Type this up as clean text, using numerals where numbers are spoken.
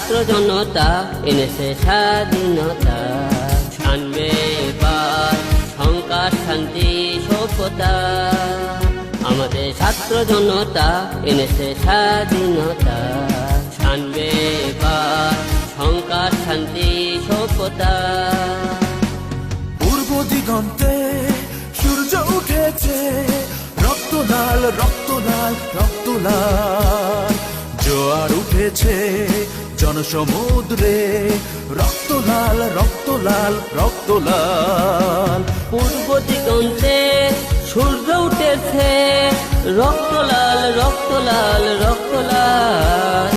ছাত্র জনতা এনেছে স্বাধীনতা, আনবে এবার সংকাশ শান্তি সভ্যতা। আমাদের ছাত্র জনতা এনেছে স্বাধীনতা, আনবে এবার সংকাশ শান্তি সভ্যতা। পূর্ব দিগন্তে সূর্য উঠেছে, রক্ত লাল রক্ত লাল রক্ত লাল। জোয়ার উঠেছে জনসমুদ্রে, রক্ত লাল রক্ত লাল রক্ত লাল। পূর্ব দিগন্তে সূর্য উঠেছে, রক্ত লাল রক্ত লাল রক্ত লাল।